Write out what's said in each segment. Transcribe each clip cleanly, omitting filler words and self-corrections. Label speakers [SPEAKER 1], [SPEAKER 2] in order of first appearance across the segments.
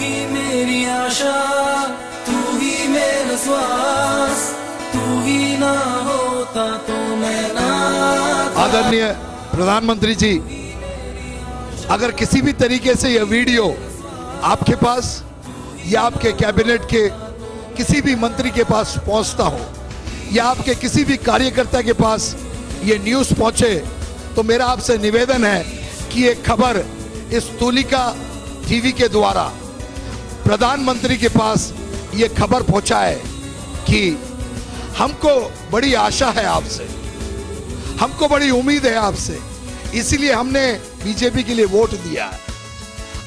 [SPEAKER 1] ही मेरी आशा, तू ही मेरा श्वास, तू ही ना होता तो मैं ना।
[SPEAKER 2] आदरणीय प्रधानमंत्री जी, अगर किसी भी तरीके से यह वीडियो आपके पास या आपके कैबिनेट के किसी भी मंत्री के पास पहुंचता हो या आपके किसी भी कार्यकर्ता के पास ये न्यूज़ पहुंचे, तो मेरा आपसे निवेदन है कि ये खबर इस तुलिका टीवी के द्वारा प्रधानमंत्री के पास ये खबर पहुंचाए कि हमको बड़ी आशा है आपसे, हमको बड़ी उम्मीद है आपसे, इसीलिए हमने बीजेपी के लिए वोट दिया है।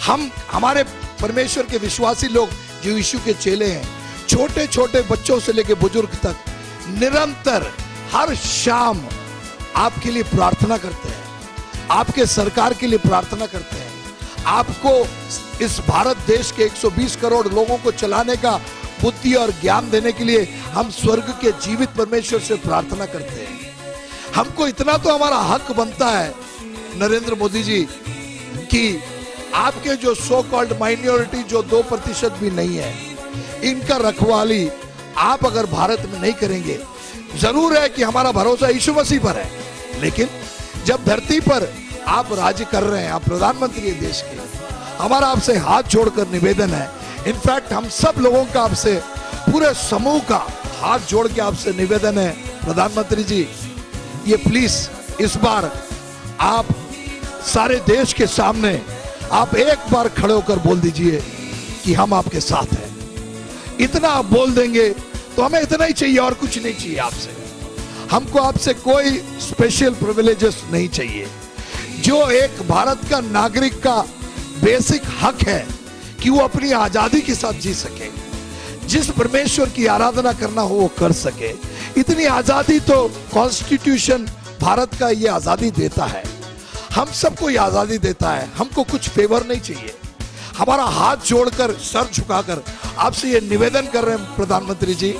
[SPEAKER 2] हम हमारे परमेश्वर के विश्वासी लोग जो यीशु के चेले हैं, छोटे छोटे बच्चों से लेकर बुजुर्ग तक निरंतर हर शाम आपके लिए प्रार्थना करते हैं, आपके सरकार के लिए प्रार्थना करते हैं, आपको इस भारत देश के 120 करोड़ लोगों को चलाने का बुद्धि और ज्ञान देने के लिए हम स्वर्ग के जीवित परमेश्वर से प्रार्थना करते हैं। हमको इतना तो हमारा हक बनता है नरेंद्र मोदी जी कि आपके जो सो कॉल्ड माइनॉरिटी जो 2% भी नहीं है, इनका रखवाली आप अगर भारत में नहीं करेंगे, जरूर है कि हमारा भरोसा यीशु मसीह पर है, लेकिन जब धरती पर आप राज्य कर रहे हैं, आप प्रधानमंत्री हैं देश के, हमारा आपसे हाथ जोड़कर निवेदन है, इनफैक्ट हम सब लोगों का आपसे, पूरे समूह का हाथ जोड़ के आपसे निवेदन है प्रधानमंत्री जी, ये प्लीज इस बार आप सारे देश के सामने आप एक बार खड़े होकर बोल दीजिए कि हम आपके साथ हैं। इतना आप बोल देंगे तो हमें इतना ही चाहिए और कुछ नहीं चाहिए आपसे। हमको आपसे कोई स्पेशल प्रिविलेजेस नहीं चाहिए। जो एक भारत का नागरिक का बेसिक हक है कि वो अपनी आजादी के साथ जी सके, जिस परमेश्वर की आराधना करना हो वो कर सके, इतनी आजादी तो कॉन्स्टिट्यूशन भारत का ये आजादी देता है, हम सबको ये आजादी देता है। हमको कुछ फेवर नहीं चाहिए। हमारा हाथ जोड़कर सर झुकाकर आपसे ये निवेदन कर रहे हैं प्रधानमंत्री जी,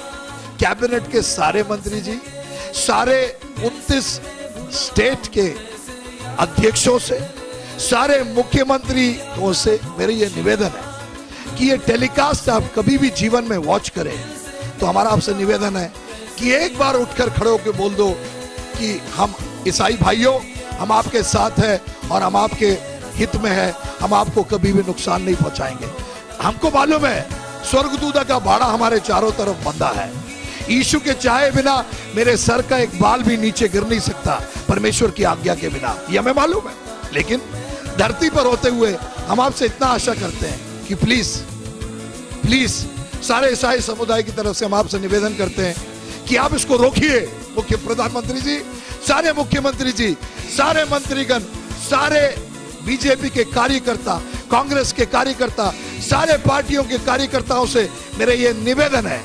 [SPEAKER 2] कैबिनेट के सारे मंत्री जी, सारे 29 स्टेट के अध्यक्षों से, सारे मुख्यमंत्रियों से मेरे ये निवेदन है कि ये टेलीकास्ट आप कभी भी जीवन में वॉच करें, तो हमारा आपसे निवेदन है कि एक बार उठकर खड़े होकर बोल दो कि हम ईसाई भाइयों, हम आपके साथ हैं और हम आपके हित में है, हम आपको कभी भी नुकसान नहीं पहुंचाएंगे। हमको मालूम है स्वर्गदूता का बाड़ा हमारे चारों तरफ बंधा है, यीशु के चाहे बिना मेरे सर का एक बाल भी नीचे गिर नहीं सकता परमेश्वर की आज्ञा के बिना, ये हमें मालूम है। लेकिन धरती पर होते हुए हम आपसे इतना आशा करते हैं कि प्लीज प्लीज सारे ईसाई समुदाय की तरफ से हम आपसे निवेदन करते हैं कि आप इसको रोकिए। मुख्य प्रधानमंत्री जी, सारे मुख्यमंत्री जी, सारे मंत्रीगण, सारे बीजेपी के कार्यकर्ता, कांग्रेस के कार्यकर्ता, सारे पार्टियों के कार्यकर्ताओं से मेरे ये निवेदन है,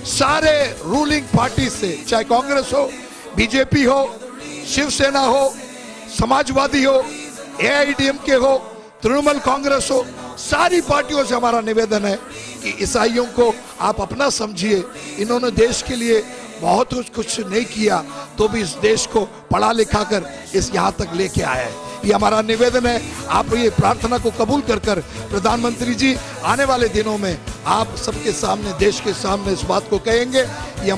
[SPEAKER 2] सारे रूलिंग पार्टी से, चाहे कांग्रेस हो, बीजेपी हो, शिवसेना हो, समाजवादी हो, एआईडीएमके हो, तृणमूल कांग्रेस हो, सारी पार्टियों से हमारा निवेदन है कि ईसाइयों को आप अपना समझिए। इन्होंने देश के लिए बहुत कुछ नहीं किया तो भी इस देश को पढ़ा लिखा कर इस यहाँ तक लेके आया है। ये हमारा निवेदन है, आप ये प्रार्थना को कबूल कर कर प्रधानमंत्री जी आने वाले दिनों में आप सबके सामने, देश के सामने इस बात को कहेंगे। ये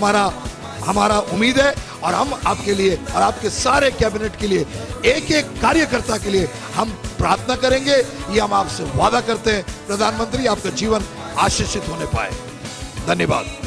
[SPEAKER 2] हमारा उम्मीद है और हम आपके लिए और आपके सारे कैबिनेट के लिए, एक एक कार्यकर्ता के लिए हम प्रार्थना करेंगे। ये हम आपसे वादा करते हैं प्रधानमंत्री, आपका जीवन आशीषित होने पाए। धन्यवाद।